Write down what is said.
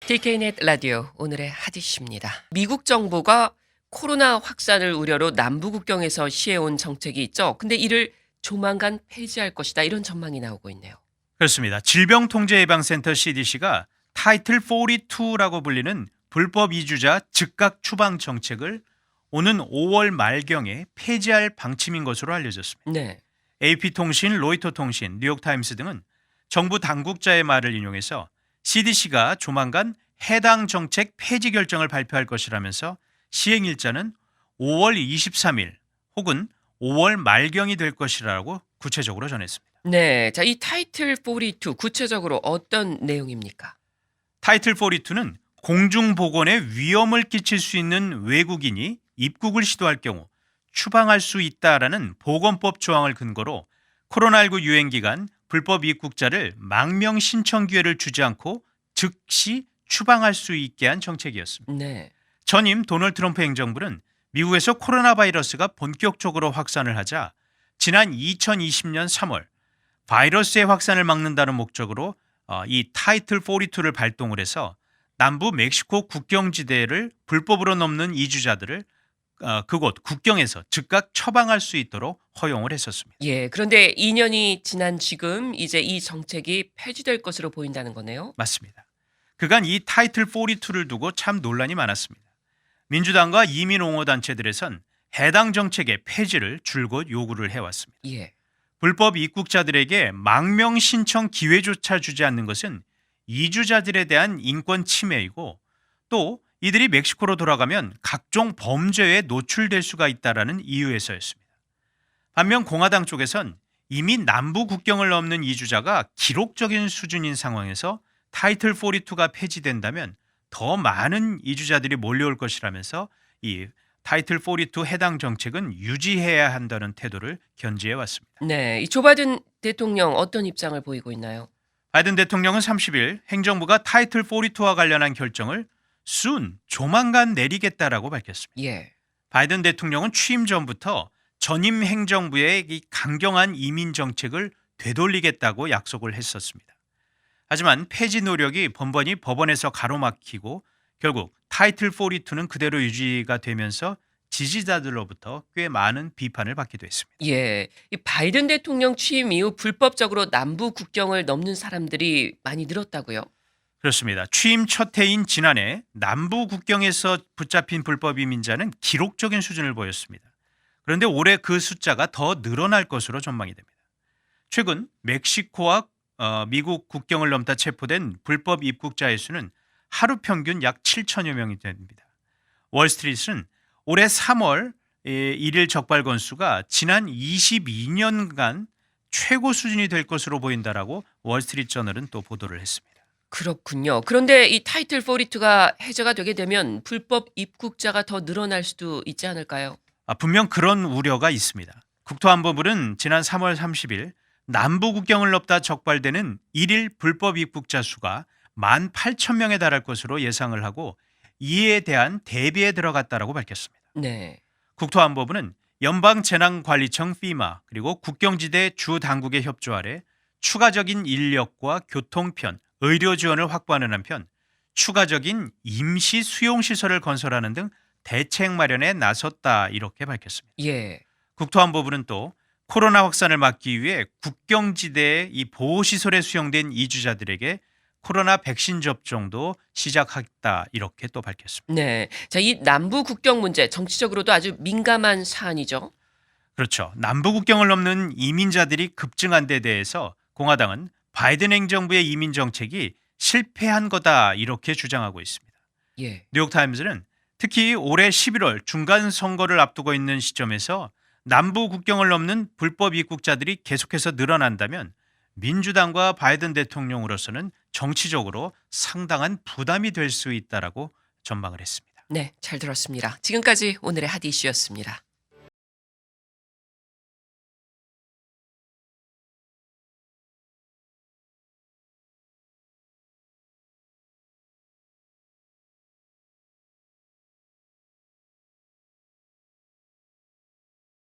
TK넷 라디오 오늘의 핫이슈입니다. 미국 정부가 코로나 확산을 우려로 남부국경에서 시해온 정책이 있죠. 근데 이를 조만간 폐지할 것이다. 이런 전망이 나오고 있네요. 그렇습니다. 질병통제예방센터 CDC가 타이틀 42라고 불리는 불법 이주자 즉각 추방 정책을 오는 5월 말경에 폐지할 방침인 것으로 알려졌습니다. 네. AP통신, 로이터통신, 뉴욕타임스 등은 정부 당국자의 말을 인용해서 CDC가 조만간 해당 정책 폐지 결정을 발표할 것이라면서 시행 일자는 5월 23일 혹은 5월 말경이 될 것이라고 구체적으로 전했습니다. 네. 자, 이 타이틀 42 구체적으로 어떤 내용입니까? 타이틀 42는 공중보건에 위험을 끼칠 수 있는 외국인이 입국을 시도할 경우 추방할 수 있다라는 보건법 조항을 근거로 코로나19 유행 기간 불법 입국자를 망명 신청 기회를 주지 않고 즉시 추방할 수 있게 한 정책이었습니다. 네. 전임 도널드 트럼프 행정부는 미국에서 코로나 바이러스가 본격적으로 확산을 하자 지난 2020년 3월 바이러스의 확산을 막는다는 목적으로 이 타이틀 42를 발동을 해서 남부 멕시코 국경지대를 불법으로 넘는 이주자들을 그곳 국경에서 즉각 처방할 수 있도록 허용을 했었습니다. 예. 그런데 2년이 지난 지금 이제 이 정책이 폐지될 것으로 보인다는 거네요. 맞습니다. 그간 이 타이틀 42를 두고 참 논란이 많았습니다. 민주당과 이민 옹호 단체들에선 해당 정책의 폐지를 줄곧 요구를 해왔습니다. 예. 불법 입국자들에게 망명 신청 기회조차 주지 않는 것은 이주자들에 대한 인권 침해이고 또 이들이 멕시코로 돌아가면 각종 범죄에 노출될 수가 있다라는 이유에서였습니다. 반면 공화당 쪽에선 이미 남부 국경을 넘는 이주자가 기록적인 수준인 상황에서 타이틀 42가 폐지된다면 더 많은 이주자들이 몰려올 것이라면서 이 타이틀 42 해당 정책은 유지해야 한다는 태도를 견지해 왔습니다. 네. 이 조 바이든 대통령 어떤 입장을 보이고 있나요? 바이든 대통령은 30일 행정부가 타이틀 42와 관련한 결정을 조만간 내리겠다라고 밝혔습니다. 예. 바이든 대통령은 취임 전부터 전임 행정부의 이 강경한 이민 정책을 되돌리겠다고 약속을 했었습니다. 하지만 폐지 노력이 번번이 법원에서 가로막히고 결국 타이틀 42는 그대로 유지가 되면서 지지자들로부터 꽤 많은 비판을 받기도 했습니다. 예. 이 바이든 대통령 취임 이후 불법적으로 남부 국경을 넘는 사람들이 많이 늘었다고요? 그렇습니다. 취임 첫 해인 지난해 남부 국경에서 붙잡힌 불법 이민자는 기록적인 수준을 보였습니다. 그런데 올해 그 숫자가 더 늘어날 것으로 전망이 됩니다. 최근 멕시코와 미국 국경을 넘다 체포된 불법 입국자의 수는 하루 평균 약 7천여 명이 됩니다. 월스트리트는 올해 3월 1일 적발 건수가 지난 22년간 최고 수준이 될 것으로 보인다라고 월스트리트 저널은 또 보도를 했습니다. 그렇군요. 그런데 이 타이틀 42가 해제가 되게 되면 불법 입국자가 더 늘어날 수도 있지 않을까요? 분명 그런 우려가 있습니다. 국토안보부는 지난 3월 30일 남부 국경을 넘다 적발되는 1일 불법 입국자 수가 18,000명에 달할 것으로 예상을 하고 이에 대한 대비에 들어갔다라고 밝혔습니다. 네. 국토안보부는 연방재난관리청 FEMA 그리고 국경지대 주 당국의 협조 아래 추가적인 인력과 교통편, 의료 지원을 확보하는 한편 추가적인 임시 수용시설을 건설하는 등 대책 마련에 나섰다 이렇게 밝혔습니다. 예. 국토안보부는 또 코로나 확산을 막기 위해 국경지대의 이 보호시설에 수용된 이주자들에게 코로나 백신 접종도 시작했다 이렇게 또 밝혔습니다. 네. 자, 이 남부 국경 문제 정치적으로도 아주 민감한 사안이죠. 그렇죠. 남부 국경을 넘는 이민자들이 급증한 데 대해서 공화당은 바이든 행정부의 이민 정책이 실패한 거다 이렇게 주장하고 있습니다. 예. 뉴욕타임즈는 특히 올해 11월 중간 선거를 앞두고 있는 시점에서 남부 국경을 넘는 불법 입국자들이 계속해서 늘어난다면 민주당과 바이든 대통령으로서는 정치적으로 상당한 부담이 될 수 있다라고 전망을 했습니다. 네, 잘 들었습니다. 지금까지 오늘의 핫 이슈였습니다.